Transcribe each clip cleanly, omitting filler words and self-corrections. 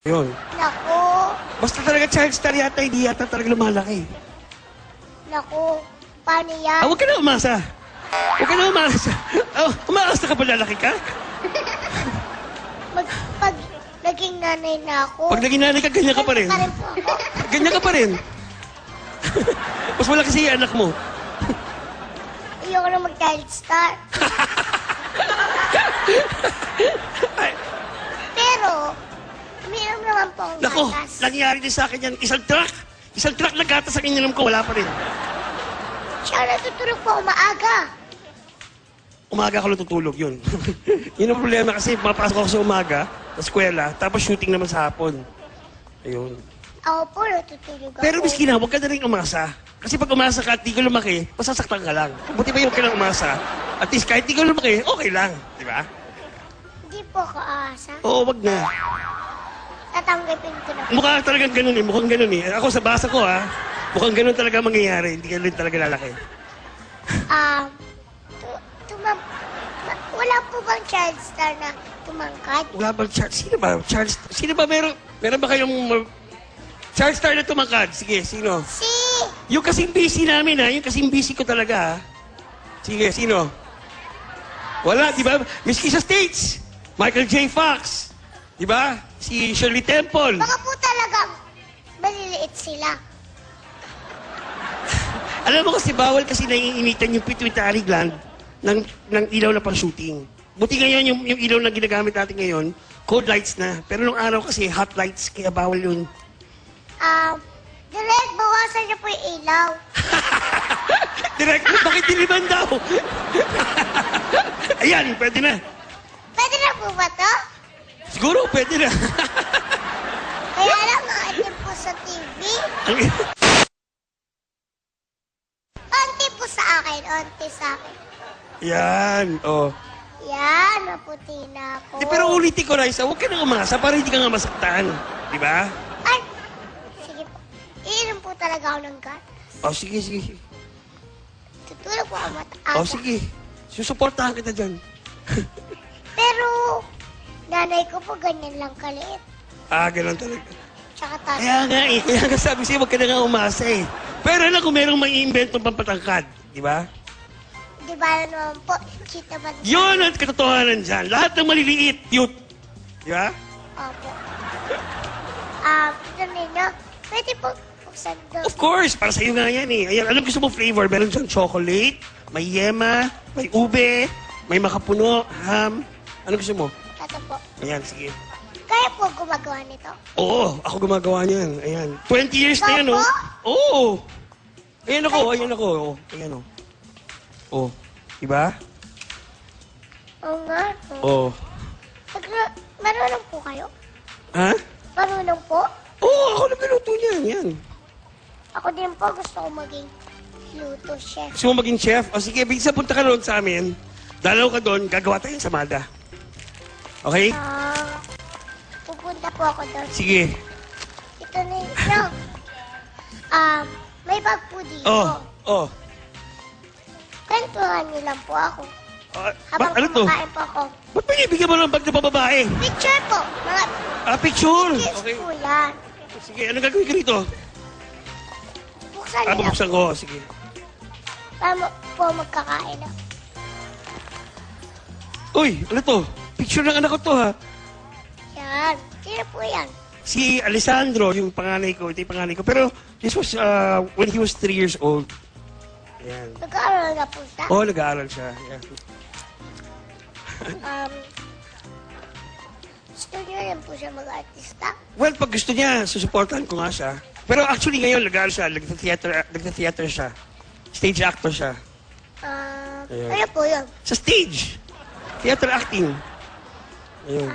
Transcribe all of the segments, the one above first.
Yun. Naku. Basta talaga child star yata, hindi yata talaga lumalaki. Naku. Paano yan? Huwag ka na umasa. Huwag ka na umasa. Umaasa ka pa, lalaki ka? Pag naging nanay na ako. Pag naging nanay ka, ganyan ka pa rin. Ganyan po ako. Ganyan ka pa rin. Mas malaki siya yung anak mo. Ayoko na mag-child star. Pero, uminom naman po ang Nako, gatas. nangyari din sa akin yan. Isang truck na gatas ang ininom ko, wala pa rin. Siya natutulog po ako maaga. Umaga ako natutulog, yun. Yun ang problema kasi mapasok ako sa umaga, sa eskwela, tapos shooting naman sa hapon. Ayun. Ako po natutulog ako. Pero miski na, huwag ka na rin umasa. Kasi pag umasa ka at di ka lumaki, masasaktan ka lang. Buti ba yung ka lang umasa? At least kahit di ka lumaki, okay lang. Di ba? Hindi po ako aasa. Oo, wag na. Tatanggapin ko na. Mukha talagang ganun eh. Mukhang ganun eh. Ako sa basa ko ha, mukhang ganun talaga mangyayari. Hindi ka rin talaga lalaki. Wala po bang child star na tumangkad? Wala bang Charles? Sino ba? Charles? Sino ba meron ba kayong Charles Star na tumangkad? Sige, sino? Si... Yung kasing busy namin ha. Yung kasing busy ko talaga ha. Sige, sino? Wala, di ba? Miski sa States. Michael J. Fox. Di ba? Si Shirley Temple. Baka po talagang maliliit sila. Alam mo kasi bawal kasi naiinitan yung pituitary gland ng ilaw na pang-shooting. Buti ngayon yung ilaw na ginagamit natin ngayon, cold lights na. Pero nung araw kasi hot lights, kaya bawal yun. Direk, bawasan niyo po yung ilaw. Direct, bakit diliban daw? Ayan, pwede na. Pwede na po ba to? Siguro, pwede na. Kaya lang, maatim po sa TV. Onti po sa akin, onti sa akin. Yan, oh. Yan, maputi na ako. Pero ulitin ko, Raisa, huwag ka nang umasa para hindi ka nga masaktan. Di ba? Ay, sige po. Iinom po talaga ako ng gas. Oh, sige, sige. Tutulog po ako mataas. Oh, sige. Susuportahan kita dyan. Pero, nanay ko po ganyan lang kaliit. Ganun talaga. Tsaka tatay. Kaya nga eh, kaya nga sabi sa'yo, huwag ka na nga umasa eh. Pero alam kung merong may inventong pampatangkad, di ba? Di ba naman po, chita ba? Yun ang katotohanan dyan. Lahat ng maliliit, cute. Di ba? Opo. Ito ninyo, pwede po buksan doon. Of course, para sa'yo nga yan eh. Ayan, alam gusto mo flavor, meron dyan chocolate, may yema, may ube, may makapuno, ham. Ano gusto mo? Ito po. Ayan, sige. Kaya po gumagawa nito. Oo, ako gumagawa niyan. Ayan. 20 years na yan, Ikaw oh. po? Oo. Ayan ako, ayan ako. Oh. Ayan, oh. Oh. Diba? Oo nga. Oh. Marunong po kayo? Ha? Marunong po? Oo, ako nagluto niyan. Yan. Ako din po gusto ko maging luto chef. Gusto mo maging chef? O sige, bigsa punta ka doon sa amin. Dalaw ka doon, gagawa tayong samada. Okay? Pupunta po ako doon. Sige. Ito na yun. May bag po dito. Oh. Kwentuhan niyo lang po ako. Habang Ano to? kumakain po ako. Ba't binibigyan mo ng bag na pababae? Picture po. Mga Picture. kids Okay. po yan. Sige, ano gagawin ko rito? Buksan niyo lang. Bubuksan ko. Sige. Paano po magkakain na? Uy, ano to? Picture ng anak ko to, ha? Yan. Sino po yan? Si Alessandro, yung panganay ko, ito yung panganay ko. Pero this was when he was 3 years old. Ayan. Nag-aaral na po siya. Oo, nag-aaral siya. Yeah. Gusto niyo rin po siya mag-artista? Well, pag gusto niya, susuportahan ko nga siya. Pero actually ngayon, nag-aaral siya, nagta-theater siya. Stage actor siya. Ayun. Ano po yun? Sa stage! Theater acting. Ayun.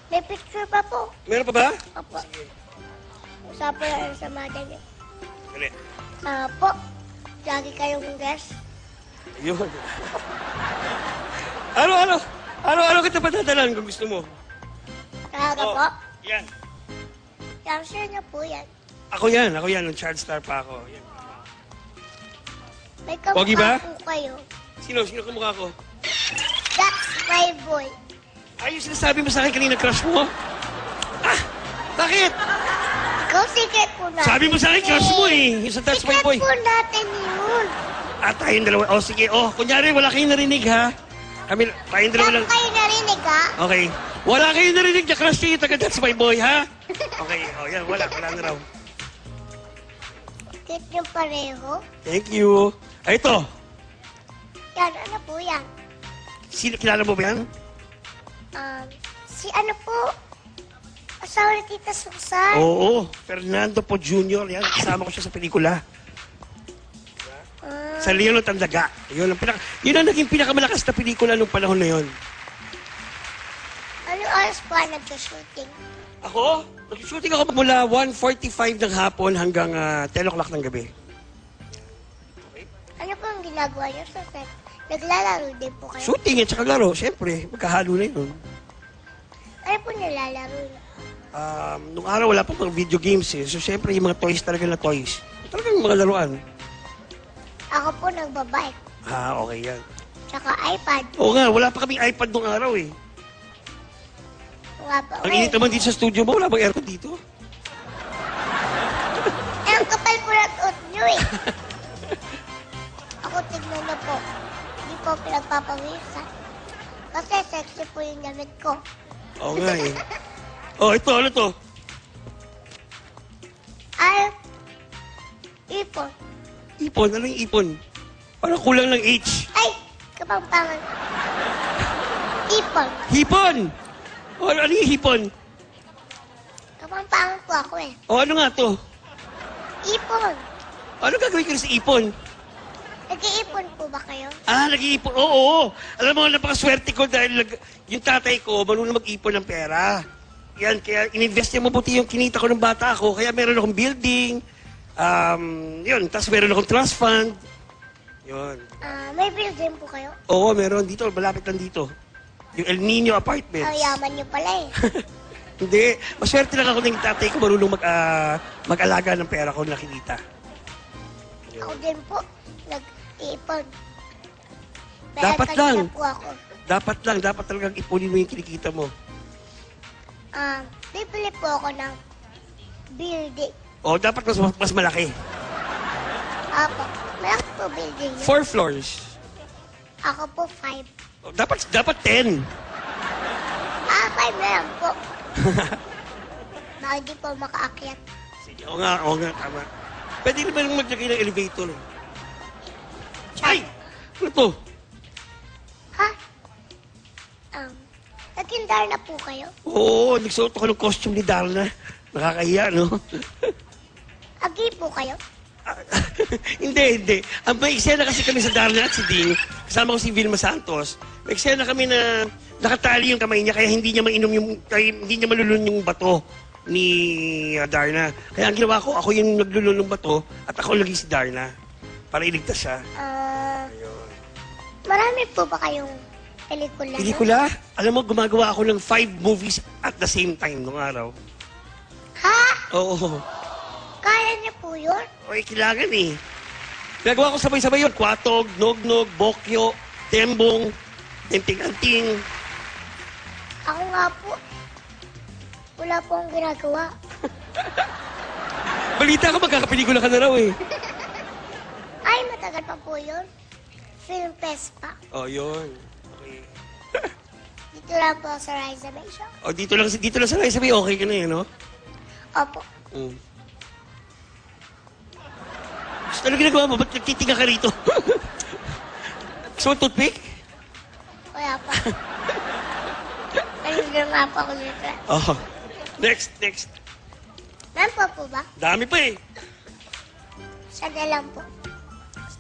May picture pa po. Meron pa ba? Opo. Usapan na sa mother niyo. Dali. Po, lagi kayong guest. Ayun. Ano kita patatalan kung gusto mo? Talaga Oh, po? Yan. Yung share niyo po yan. Ako yan. Nung child star pa ako. Yan. May Pogi ba? kamukha po kayo. Sino kamukha ko? That's my boy. Ay, yung sinasabi mo sa akin kanina, crush mo? Bakit? Ikaw, secret po natin. Sabi mo sa akin, crush mo eh. Yung sa That's My Secret Boy. po natin yun. At tayong dalawa. Oh, sige. Oh, kunyari, wala kayong narinig, ha? Kami, tayong dalawa lang. Saan kayo narinig, ha? Okay. Wala kayong narinig na crush nyo yung taga That's My Boy, ha? Okay. Oh, yan. Wala na raw. Cute yung pareho. Thank you. Ay, ito. Yan, ano po yan? Sino, kilala mo ba yan? Si ano po? Asawa ni Tita Susan. Oo. Fernando Po Jr. Yan. Kasama ko siya sa pelikula. Sa Leon at Tandaga. Yun ang naging pinakamalakas na pelikula nung panahon na yun. Ano oras po nag-shooting? Ako? Nag-shooting ako mula 1:45 ng hapon hanggang 10 o'clock ng gabi. Ano po ang ginagawa niyo sa set? Naglalaro din po kayo? Shooting at saka laro. Siyempre, magkahalo na yun. Ano po nilalaro niyo? Nung araw wala pa mga video games eh. So siyempre yung mga toys talaga na toys. Talagang mga laruan. Ako po nagbabike. Okay yan. Tsaka iPad. Oo nga, wala pa kaming iPad nung araw eh. Nga po. Ang init naman dito sa studio mo, wala bang aircon dito? Ang kapal po ng uot niyo eh. Ako tignan na po. Hindi po pinagpapawisan. Kasi sexy po yung damit ko. Oo nga eh. Oh, ito, ano to? Ay, ipon. Ipon, ano yung ipon? Parang kulang ng H. Ay, kapampangan. Ipon. Hipon! O, ano yung hipon? Kapampangan po ako eh. O, ano nga to? Ipon. Ano gagawin ko sa ipon? Nag-iipon po ba kayo? Nag-iipon. Oo. Alam mo, napakaswerte ko dahil yung tatay ko, marunong mag-ipon ng pera. Yan, kaya ininvest niya mabuti yung kinita ko ng bata ko. Kaya meron akong building. Yun, tapos meron akong trust fund. Yun. May building po kayo? Oo, meron dito. Malapit lang dito. Yung El Nino Apartments. Ang yaman niyo pala eh. Hindi. Maswerte lang ako ng tatay ko marunong mag-alaga ng pera ko na kinita. Ako din po. Nag-iipon. Dapat lang. Na po ako. Dapat talagang ipunin mo yung kinikita mo. Bibili po ako ng building. O, dapat mas malaki. Apo. Malaki po building yun. 4 floors. Ako po 5. O, dapat 10. 5 na lang po. Baka di po makaakyat. Sige, oo nga, tama. Pwede naman maglagay ng elevator. Ay! Ano to? Ha? Naging Darna po kayo? Oo, nagsuot ako ng costume ni Darna. Nakakahiya, no? Agi po kayo? Hindi. May eksena kasi kami sa Darna at si Ding. Kasama ko si Vilma Santos. May eksena kami na nakatali yung kamay niya kaya hindi niya hindi niya malulun yung bato ni Darna. Kaya ang ginawa ko, ako yung naglulun ng bato at ako lagi si Darna para iligtas siya. Marami po ba kayong pelikula? Pelikula? Alam mo, gumagawa ako ng 5 movies at the same time nung araw. Ha? Oo. Kaya niyo po yun? Okay, kailangan eh. Nagawa ko sabay-sabay yun. Kwatog, Nognog, Bokyo, Tembong, Tinting-anting. Ako nga po. Wala po akong ginagawa. Balita ko, magkakapelikula ka na raw eh. Ay, matagal pa po yun. Film Fest pa. Oh, yun. Okay. Dito lang po sa Rise May Show. Oh, dito lang sa live sabi, okay ka na eh, no? Opo. So, ano ginagawa mo? Ba't nagtitinga ka rito? So, toothpick? Wala pa. Ayun nga po ako dito. Oh. Next. Meron pa po ba? Dami pa eh. Sana lang po.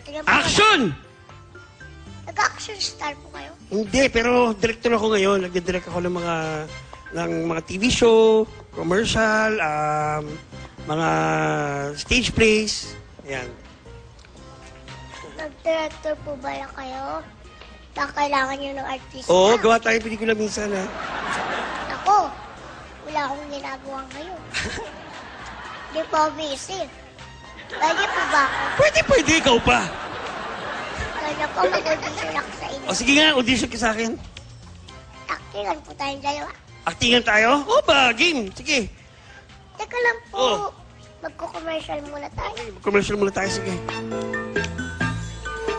Tingnan po Action! Nag-action star po kayo? Hindi, pero director ako ngayon. Nagdidirect ako ng mga TV show, commercial, mga stage plays. Ayan. Nag-director po ba lang kayo? Baka kailangan nyo ng artista? Oo, gawa tayo pelikula minsan ha. Ako, wala akong ginagawa ngayon. Hindi po ako busy. Pwede po ba ako? Pwede, ikaw pa. Kaya po mag-audition ako sa inyo. O sige nga, audition ka sa akin. Actingan po tayong dalawa. Actingan tayo? O ba, game. Sige. Teka lang po. Oh. Magko-commercial muna tayo. Commercial muna tayo, sige.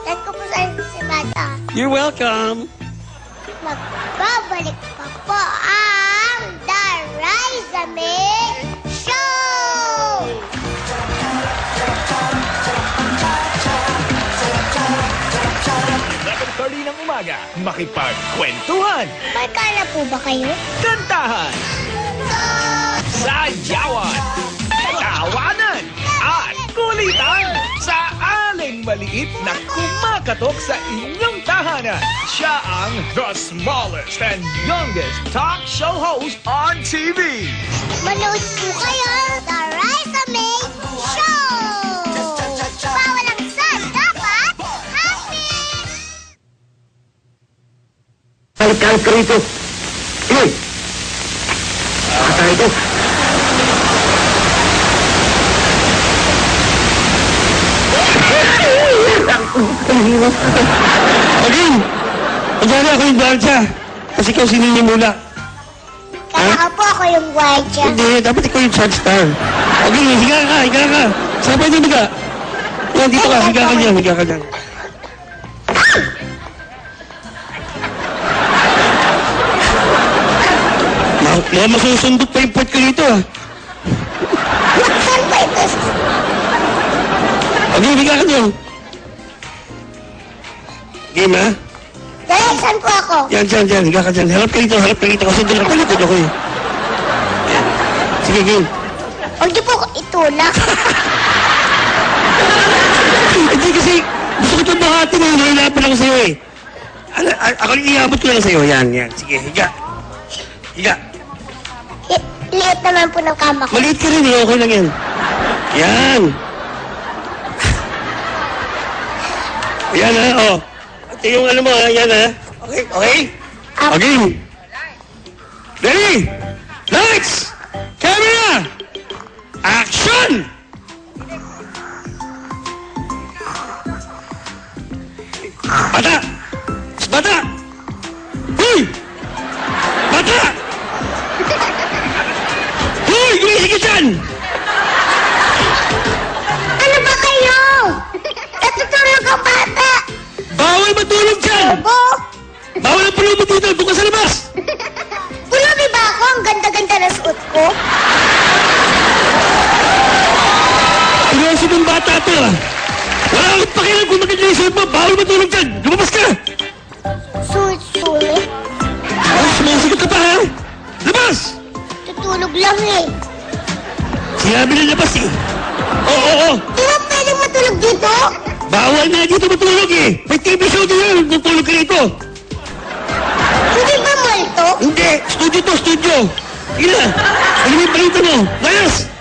Send ko po sa inyo si Bata. You're welcome. Magbabalik pa po ang The Riza May Show! ng umaga, makipagkwentuhan, May kala po ba kayo? kantahan, sayawan, tawanan, at kulitan sa aling maliit na kumakatok sa inyong tahanan. Siya ang the smallest and youngest talk show host on TV. Manood po kayo The Riza May Show! Bawal ang sad, dapat happy! Kahit ka rito. Hoy! Kata ito. Aging! Pagkala ako yung gwardiya. Kasi ikaw sininimula. Kaya po ako yung guardia. Hindi, dapat ikaw yung charge star. Aging, higa ka, higa ka. Saan pwede higa? Yan, dito ka, higa ka dyan, higa ka dyan. Mga masusundot pa yung puwet ko dito, ah. Saan po ito? Aging, higa ka dyan. Game, ha? Dahil saan po ako? Yan, dyan, higa ka dyan. Harap ka dito, kasi doon ako likod ako, eh. Yan. Sige, game. Huwag niyo po itulak. Hindi kasi, gusto ko itong bahati na hinahilapan ako sa'yo, eh. Ako iabot ko lang sa'yo. Yan. Sige, higa. Higa. Liit naman po ng kama ko. Maliit ka rin, eh. Okay lang yan. Yan. Yan, ha? Oh. Ito yung ano mo, ha? Yan, ha? Okay? Okay? Ready? Lights! Camera! Action! Bata! Bata! Hoy! Bata! Hoy! Gumising ka dyan! Ano ba kayo? Natutulog ang bata. Bawal matulog dyan! Opo. Bawal ang pulubi dito! Doon ka sa labas! Pulubi ba ako? Ang ganda-ganda na suot ko. Seryoso ng bata to, ah! Wala akong pakialam kung maganda yung suot mo! Bawal matulog dyan! Lumabas ka! Sulit-sulit. Oh, sumasagot ka pa, ha? Labas! Tutulog lang eh. Sinabi na labas, eh. Oo. Di ba pwede matulog dito? Bawal na dito matulog, eh. May TV show din yun. Matulog ka rito. Hindi ba multo? Hindi. Studio to, studio. Sige na. Ano yung balita mo? Layas!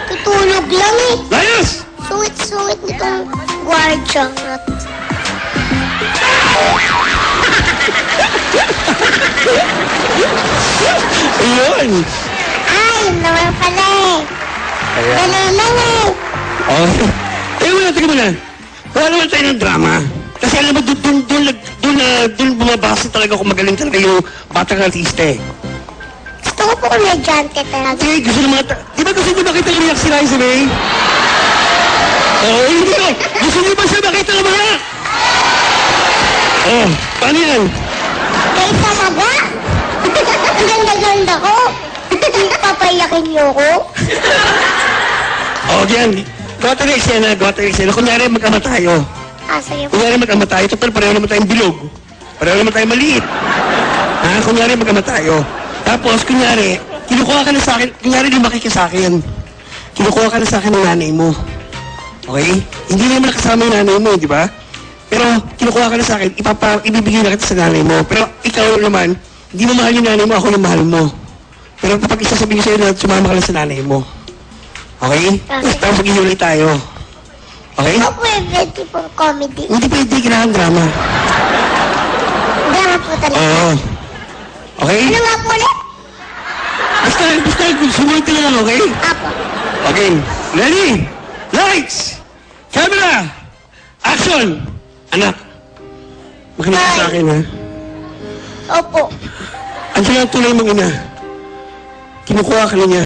Tutulog lang eh. Layas! Suwit-suwit nitong guardiang na to. Ayun. Ay, naman pala eh. Ganun lang eh. Oh. Teka muna. Wala naman tayo ng drama. Kasi alam mo, doon bumabasa talaga kung magaling talaga yung batang artista, eh. Gusto ko po komedyante talaga. Eh, gusto ng mga... Di ba gusto niyo makita yung react si Liza May? Oo, hindi ko. Gusto niyo ba siya makita ng mga... Oh, paano yan? Kayo talaga? Ang ganda-ganda ko. Papayakin niyo ko. Oh, yan. Gawa tayo ng eksena. Kunyari mag-ama tayo. Sige po. Kunyari mag-ama tayo. Total, pareho naman tayong bilog. Pareho naman tayong maliit. Ha? Kunyari mag-ama tayo. Tapos, kunyari, kinukuha ka na sa akin. Kunyari, lumaki ka sa akin. Kinukuha ka na sa akin ng nanay mo. Okay? Hindi naman nakasama yung nanay mo, di ba? Pero, kinukuha ka na sa akin, ibibigay na kita sa nanay mo. Pero, ikaw naman, hindi mo mahal yung nanay mo, ako yung mahal mo. Pero kapag isasabihin sa'yo na sumama ka lang sa nanay mo. Okay? Okay. Tapos mag-iulay tayo. Okay? Hindi po pwede po comedy. Hindi pwede, kailangan drama. Drama po talaga. Oo. Okay? Ano nga po ulit? Basta, sumunod ka lang, okay? Apo. Okay. Ready? Lights! Camera! Action! Anak, makinig ka sa akin, ha? Opo. Andiyan ang tunay mong ina. Kinukuha ka na niya.